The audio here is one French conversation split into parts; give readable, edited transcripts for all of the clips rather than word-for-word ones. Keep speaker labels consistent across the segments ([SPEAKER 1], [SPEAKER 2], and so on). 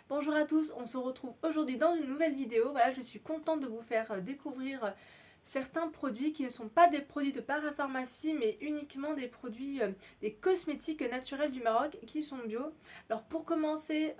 [SPEAKER 1] Bonjour à tous, on se retrouve aujourd'hui dans une nouvelle vidéo. Voilà, je suis contente de vous faire découvrir certains produits qui ne sont pas des produits de parapharmacie mais uniquement des produits, des cosmétiques naturels du Maroc qui sont bio. Alors pour commencer,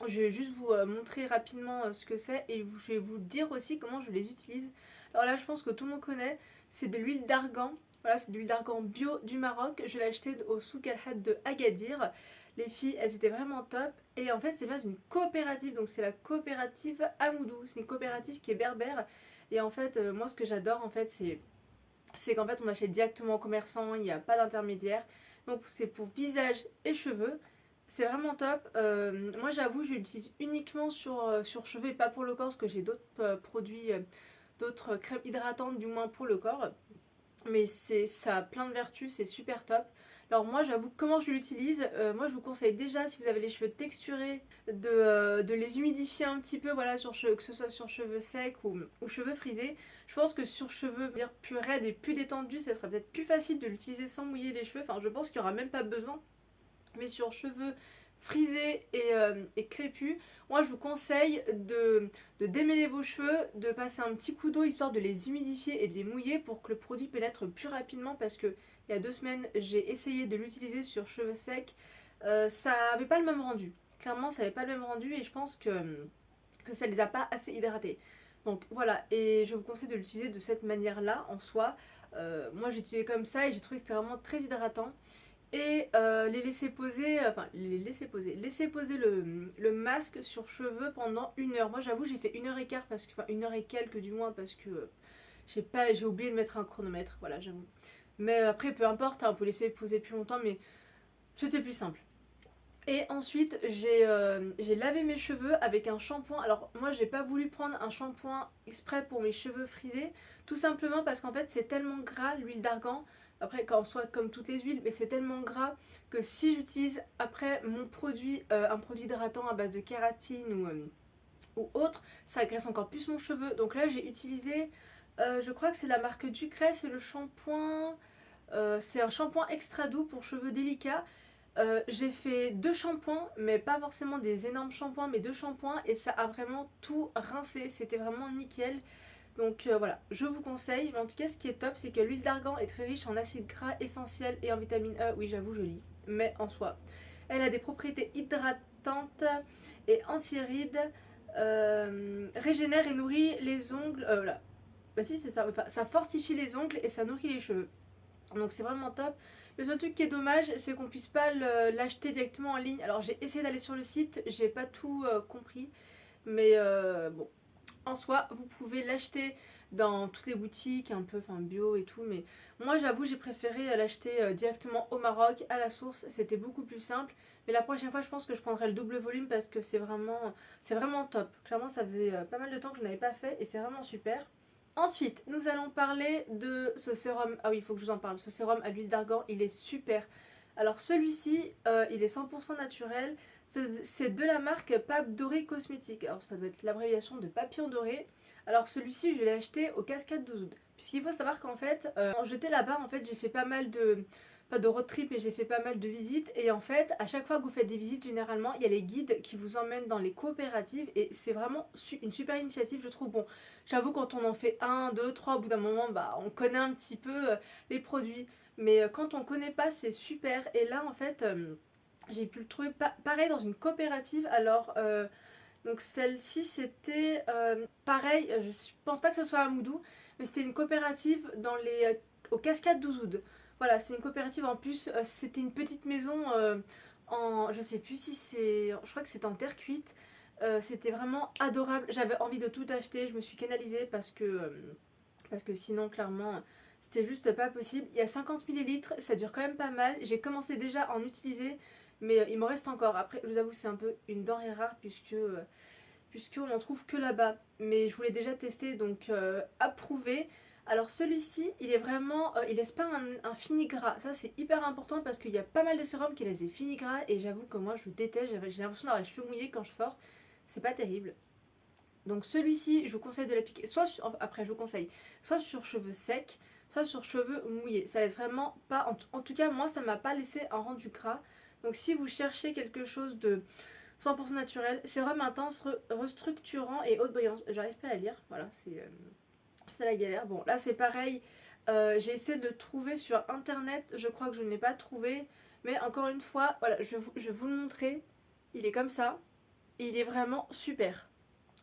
[SPEAKER 1] je vais juste vous montrer rapidement ce que c'est et je vais vous dire aussi comment je les utilise. Alors là, je pense que tout le monde connaît, c'est de l'huile d'argan. Voilà, c'est de l'huile d'argan bio du Maroc. Je l'ai acheté au Souk El Had de Agadir. Les filles, elles étaient vraiment top. Et en fait, c'est bien une coopérative. Donc, c'est la coopérative Amoudou. C'est une coopérative qui est berbère. Et en fait, moi, ce que j'adore, en fait, c'est qu'en fait, on achète directement au commerçant. Il n'y a pas d'intermédiaire. Donc, c'est pour visage et cheveux. C'est vraiment top. Moi, j'avoue, je l'utilise uniquement sur cheveux et pas pour le corps parce que j'ai d'autres produits, d'autres crèmes hydratantes, du moins pour le corps. Mais ça a plein de vertus, c'est super top. Alors moi j'avoue comment je l'utilise, moi je vous conseille déjà si vous avez les cheveux texturés de les humidifier un petit peu, voilà, que ce soit sur cheveux secs ou cheveux frisés. Je pense que sur cheveux dire plus raides et plus détendus, ça serait peut-être plus facile de l'utiliser sans mouiller les cheveux. Enfin je pense qu'il n'y aura même pas besoin. Mais sur cheveux frisés et crépus, moi je vous conseille de démêler vos cheveux, de passer un petit coup d'eau histoire de les humidifier et de les mouiller pour que le produit pénètre plus rapidement parce que il y a 2 semaines j'ai essayé de l'utiliser sur cheveux secs, ça n'avait pas le même rendu. Clairement ça n'avait pas le même rendu et je pense que ça ne les a pas assez hydratés. Donc voilà, et je vous conseille de l'utiliser de cette manière-là en soi. Moi j'ai utilisé comme ça et j'ai trouvé que c'était vraiment très hydratant et les laisser poser, laisser poser le masque sur cheveux pendant 1 heure. Moi j'avoue j'ai fait 1 heure et quart parce que, enfin 1 heure et quelques du moins parce que j'ai oublié de mettre un chronomètre, voilà j'avoue. Mais après peu importe, hein, on peut laisser poser plus longtemps mais c'était plus simple. Et ensuite j'ai lavé mes cheveux avec un shampoing. Alors moi j'ai pas voulu prendre un shampoing exprès pour mes cheveux frisés, tout simplement parce qu'en fait c'est tellement gras l'huile d'argan. Après quand soit comme toutes les huiles, mais c'est tellement gras que si j'utilise après mon produit, un produit hydratant à base de kératine ou autre, ça agresse encore plus mon cheveu. Donc là j'ai utilisé, je crois que c'est la marque Ducrest, c'est le shampoing, c'est un shampoing extra doux pour cheveux délicats. J'ai fait 2 shampoings, mais pas forcément des énormes shampoings, mais 2 shampoings et ça a vraiment tout rincé. C'était vraiment nickel. Donc voilà, je vous conseille. Mais en tout cas, ce qui est top, c'est que l'huile d'argan est très riche en acides gras essentiels et en vitamine E. Oui, j'avoue, je lis. Mais en soi, elle a des propriétés hydratantes et anti-rides, régénère et nourrit les ongles. Voilà. Bah si, c'est ça. Enfin, ça fortifie les ongles et ça nourrit les cheveux. Donc c'est vraiment top. Le seul truc qui est dommage, c'est qu'on puisse pas l'acheter directement en ligne. Alors j'ai essayé d'aller sur le site, j'ai pas tout compris. Mais bon, en soi, vous pouvez l'acheter dans toutes les boutiques, un peu, enfin bio et tout. Mais moi j'avoue, j'ai préféré l'acheter directement au Maroc, à la source. C'était beaucoup plus simple. Mais la prochaine fois, je pense que je prendrai le double volume parce que c'est vraiment top. Clairement, ça faisait pas mal de temps que je n'avais pas fait et c'est vraiment super. Ensuite, nous allons parler de ce sérum. Ah oui, il faut que je vous en parle. Ce sérum à l'huile d'argan, il est super. Alors celui-ci, il est 100% naturel. C'est de la marque Pape Doré Cosmétique. Alors ça doit être l'abréviation de Papillon Doré. Alors celui-ci, je l'ai acheté au Cascades d'Ouzoud. Puisqu'il faut savoir qu'en fait, quand j'étais là-bas, en fait, j'ai fait pas mal de... Pas de road trip, mais j'ai fait pas mal de visites. Et en fait, à chaque fois que vous faites des visites, généralement, il y a les guides qui vous emmènent dans les coopératives. Et c'est vraiment une super initiative, je trouve. Bon, j'avoue, quand on en fait un, deux, trois, au bout d'un moment, bah, on connaît un petit peu les produits. Mais quand on connaît pas, c'est super. Et là, en fait, j'ai pu le trouver pareil dans une coopérative. Alors, donc celle-ci, c'était pareil. Je pense pas que ce soit à Moudou, mais c'était une coopérative aux Cascades d'Ouzoud. Voilà, c'est une coopérative en plus. C'était une petite maison je sais plus si c'est, je crois que c'est en terre cuite. C'était vraiment adorable. J'avais envie de tout acheter. Je me suis canalisée parce que sinon, clairement, c'était juste pas possible. Il y a 50 millilitres, ça dure quand même pas mal. J'ai commencé déjà à en utiliser, mais il m'en reste encore. Après, je vous avoue, c'est un peu une denrée rare puisqu'on n'en trouve que là-bas. Mais je voulais déjà tester, donc approuvé. Alors celui-ci, il est vraiment, il laisse pas un fini gras. Ça c'est hyper important parce qu'il y a pas mal de sérums qui laissent des finis gras et j'avoue que moi je déteste. J'ai l'impression d'avoir les cheveux mouillés quand je sors. C'est pas terrible. Donc celui-ci, je vous conseille de l'appliquer après je vous conseille soit sur cheveux secs, soit sur cheveux mouillés. Ça laisse vraiment pas, en tout cas moi ça m'a pas laissé un rendu gras. Donc si vous cherchez quelque chose 100% naturel, sérum intense, restructurant et haute brillance. J'arrive pas à lire, voilà, c'est la galère. Bon, là c'est pareil, j'ai essayé de le trouver sur internet, je crois que je ne l'ai pas trouvé, mais encore une fois, voilà, je vais vous le montrer. Il est comme ça, et il est vraiment super.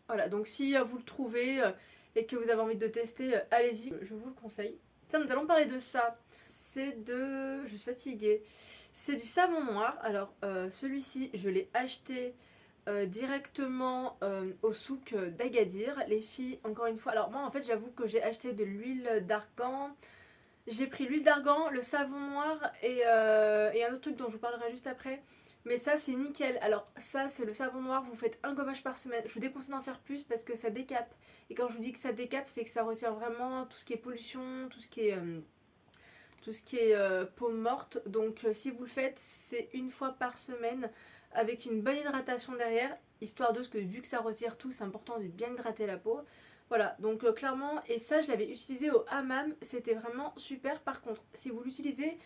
[SPEAKER 1] Voilà, donc si vous le trouvez et que vous avez envie de tester, allez-y, je vous le conseille. Tiens, nous allons parler de ça. C'est de... Je suis fatiguée. C'est du savon noir. Alors, celui-ci, je l'ai acheté directement au souk d'Agadir. Les filles, encore une fois... Alors moi, en fait, j'avoue que j'ai acheté de l'huile d'argan. J'ai pris l'huile d'argan, le savon noir et un autre truc dont je vous parlerai juste après. Mais ça c'est nickel. Alors ça c'est le savon noir, vous faites un gommage par semaine. Je vous déconseille d'en faire plus parce que ça décape. Et quand je vous dis que ça décape, c'est que ça retire vraiment tout ce qui est pollution, tout ce qui est peau morte. Donc si vous le faites, c'est une fois par semaine avec une bonne hydratation derrière. Histoire de ce que vu que ça retire tout, c'est important de bien hydrater la peau. Voilà, donc clairement, et ça je l'avais utilisé au hammam, c'était vraiment super. Par contre, si vous l'utilisez,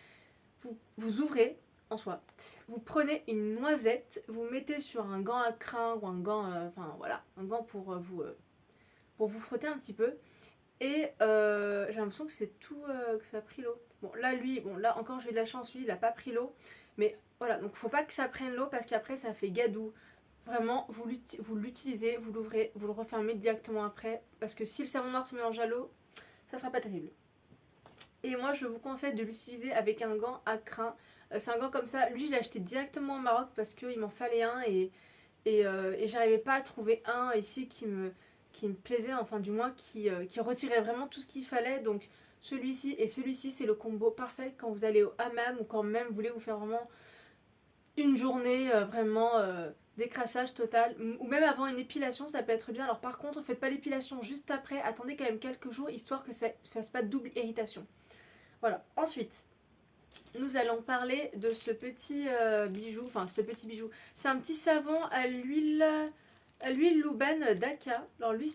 [SPEAKER 1] vous ouvrez en soi, vous prenez une noisette, vous mettez sur un gant à crin ou un gant, enfin voilà, un gant pour vous frotter un petit peu. Et j'ai l'impression que c'est tout, que ça a pris l'eau. Bon là lui, bon là encore j'ai eu de la chance, lui il a pas pris l'eau. Mais voilà, donc faut pas que ça prenne l'eau parce qu'après ça fait gadou. Vraiment, vous l'utilisez, vous l'ouvrez, vous le refermez directement après. Parce que si le savon noir se mélange à l'eau, ça sera pas terrible. Et moi je vous conseille de l'utiliser avec un gant à crin. C'est un gant comme ça, lui je l'ai acheté directement au Maroc parce qu'il m'en fallait un et j'arrivais pas à trouver un ici qui me plaisait, enfin du moins qui retirait vraiment tout ce qu'il fallait. Donc celui-ci et celui-ci c'est le combo parfait quand vous allez au hammam ou quand même vous voulez vous faire vraiment une journée vraiment d'écrassage total, ou même avant une épilation ça peut être bien. Alors par contre faites pas l'épilation juste après, attendez quand même quelques jours histoire que ça ne fasse pas de double irritation. Voilà, ensuite nous allons parler de ce petit bijou, enfin ce petit bijou, c'est un petit savon à l'huile Louben d'Aka. Alors lui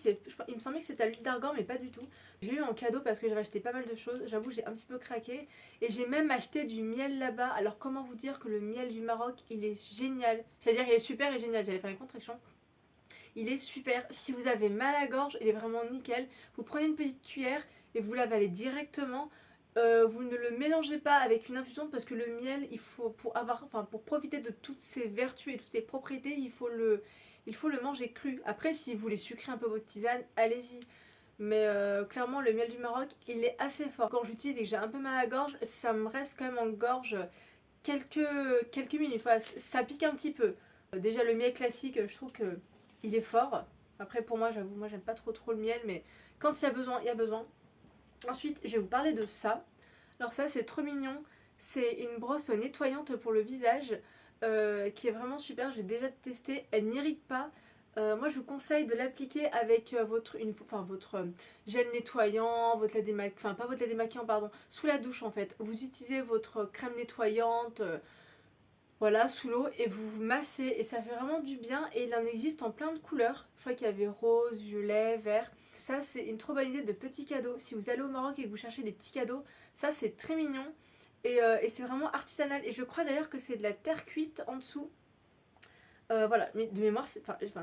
[SPEAKER 1] il me semblait que c'était à l'huile d'argan mais pas du tout. J'ai eu en cadeau parce que j'avais acheté pas mal de choses, j'avoue j'ai un petit peu craqué. Et j'ai même acheté du miel là-bas. Alors comment vous dire que le miel du Maroc il est génial. C'est-à-dire il est super et génial, j'allais faire une contraction. Il est super, si vous avez mal à la gorge il est vraiment nickel. Vous prenez une petite cuillère et vous l'avalez directement. Vous ne le mélangez pas avec une infusion parce que le miel, il faut pour profiter de toutes ses vertus et toutes ses propriétés, il faut le manger cru. Après, si vous voulez sucrer un peu votre tisane, allez-y. Mais clairement, le miel du Maroc, il est assez fort. Quand j'utilise et que j'ai un peu mal à la gorge, ça me reste quand même en gorge quelques minutes. Enfin, ça pique un petit peu. Déjà, le miel classique, je trouve que il est fort. Après, pour moi, j'avoue, moi, j'aime pas trop le miel, mais quand il y a besoin, il y a besoin. Ensuite, je vais vous parler de ça. Alors ça, c'est trop mignon. C'est une brosse nettoyante pour le visage qui est vraiment super. J'ai déjà testé. Elle n'irrite pas. Moi, je vous conseille de l'appliquer avec votre gel nettoyant, votre lait démaquillant, enfin pas votre lait démaquillant, pardon, sous la douche en fait. Vous utilisez votre crème nettoyante, voilà, sous l'eau et vous massez et ça fait vraiment du bien. Et il en existe en plein de couleurs. Je crois qu'il y avait rose, violet, vert. Ça, c'est une trop bonne idée de petits cadeaux. Si vous allez au Maroc et que vous cherchez des petits cadeaux, ça, c'est très mignon. Et c'est vraiment artisanal. Et je crois d'ailleurs que c'est de la terre cuite en dessous. Voilà, mais de mémoire,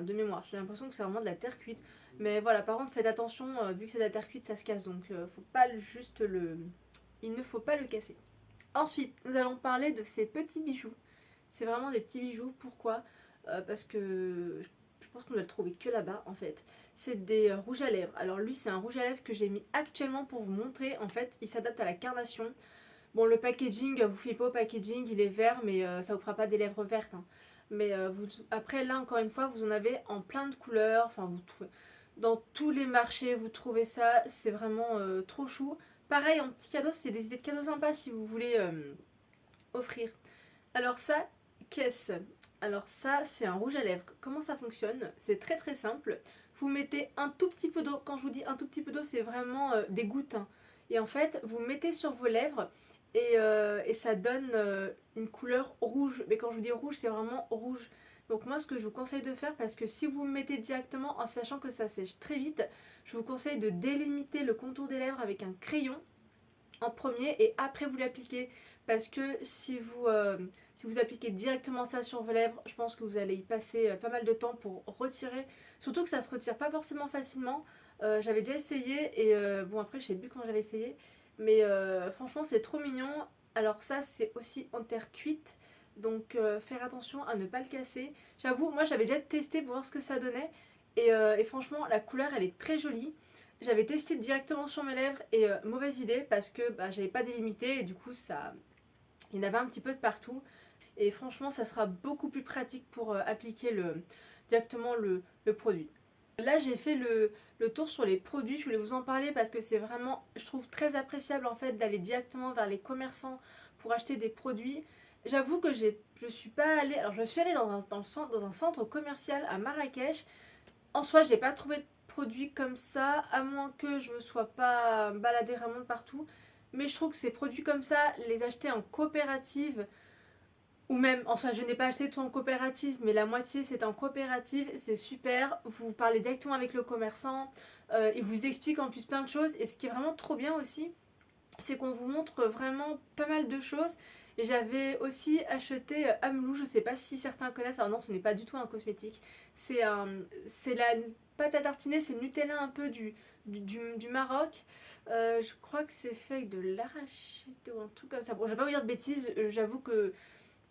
[SPEAKER 1] de mémoire, j'ai l'impression que c'est vraiment de la terre cuite. Mais voilà, par contre, faites attention, vu que c'est de la terre cuite, ça se casse. Donc, faut pas juste le... il ne faut pas le casser. Ensuite, nous allons parler de ces petits bijoux. C'est vraiment des petits bijoux. Pourquoi Parce que je pense qu'on ne l'a trouvé que là-bas en fait. C'est des rouges à lèvres. Alors lui c'est un rouge à lèvres que j'ai mis actuellement pour vous montrer. En fait il s'adapte à la carnation. Bon le packaging, vous faites pas au packaging, il est vert mais ça vous fera pas des lèvres vertes. Hein. Mais après là encore une fois vous en avez en plein de couleurs. Enfin vous trouvez dans tous les marchés vous trouvez ça. C'est vraiment trop chou. Pareil en petit cadeau, c'est des idées de cadeaux sympas si vous voulez offrir. Alors ça, qu'est-ce? Alors ça, c'est un rouge à lèvres. Comment ça fonctionne? C'est très très simple. Vous mettez un tout petit peu d'eau. Quand je vous dis un tout petit peu d'eau, c'est vraiment des gouttes. Hein. Et en fait, vous mettez sur vos lèvres et ça donne une couleur rouge. Mais quand je vous dis rouge, c'est vraiment rouge. Donc moi, ce que je vous conseille de faire, parce que si vous le mettez directement en sachant que ça sèche très vite, je vous conseille de délimiter le contour des lèvres avec un crayon en premier et après vous l'appliquez. Parce que Si vous appliquez directement ça sur vos lèvres, je pense que vous allez y passer pas mal de temps pour retirer. Surtout que ça se retire pas forcément facilement. J'avais déjà essayé et bon après je sais plus comment j'avais essayé. Mais franchement c'est trop mignon. Alors ça c'est aussi en terre cuite. Donc faire attention à ne pas le casser. J'avoue, moi j'avais déjà testé pour voir ce que ça donnait. Et franchement la couleur elle est très jolie. J'avais testé directement sur mes lèvres et mauvaise idée parce que bah, j'avais pas délimité et du coup ça, il y en avait un petit peu de partout. Et franchement ça sera beaucoup plus pratique pour appliquer directement le produit. Là j'ai fait le tour sur les produits, je voulais vous en parler parce que c'est vraiment, je trouve très appréciable en fait d'aller directement vers les commerçants pour acheter des produits. J'avoue que je suis pas allée, alors je suis allée dans un centre commercial à Marrakech. En soi j'ai pas trouvé de produits comme ça, à moins que je me sois pas baladée vraiment de partout. Mais je trouve que ces produits comme ça, les acheter en coopérative, ou même, enfin je n'ai pas acheté tout en coopérative, mais la moitié c'est en coopérative, c'est super. Vous parlez directement avec le commerçant, il vous explique en plus plein de choses. Et ce qui est vraiment trop bien aussi, c'est qu'on vous montre vraiment pas mal de choses. Et j'avais aussi acheté Amelou, je sais pas si certains connaissent, alors non ce n'est pas du tout un cosmétique, c'est la pâte à tartiner, c'est le Nutella un peu du Maroc. Je crois que c'est fait avec de l'arachide ou un truc comme ça. Bon je vais pas vous dire de bêtises, j'avoue que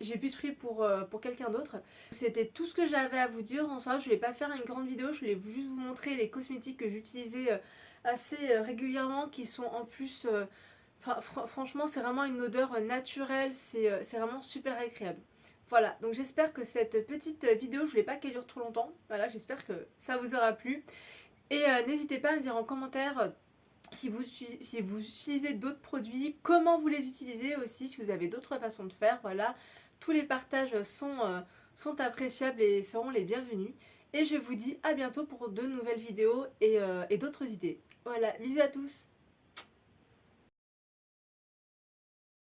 [SPEAKER 1] j'ai plus pris pour quelqu'un d'autre. C'était tout ce que j'avais à vous dire en soi. Je ne voulais pas faire une grande vidéo, je voulais juste vous montrer les cosmétiques que j'utilisais assez régulièrement, qui sont en plus... franchement, c'est vraiment une odeur naturelle, c'est vraiment super agréable. Voilà, donc j'espère que cette petite vidéo, je ne voulais pas qu'elle dure trop longtemps. Voilà, j'espère que ça vous aura plu. Et n'hésitez pas à me dire en commentaire si vous utilisez d'autres produits, comment vous les utilisez aussi, si vous avez d'autres façons de faire. Voilà, tous les partages sont appréciables et seront les bienvenus. Et je vous dis à bientôt pour de nouvelles vidéos et d'autres idées. Voilà, bisous à tous!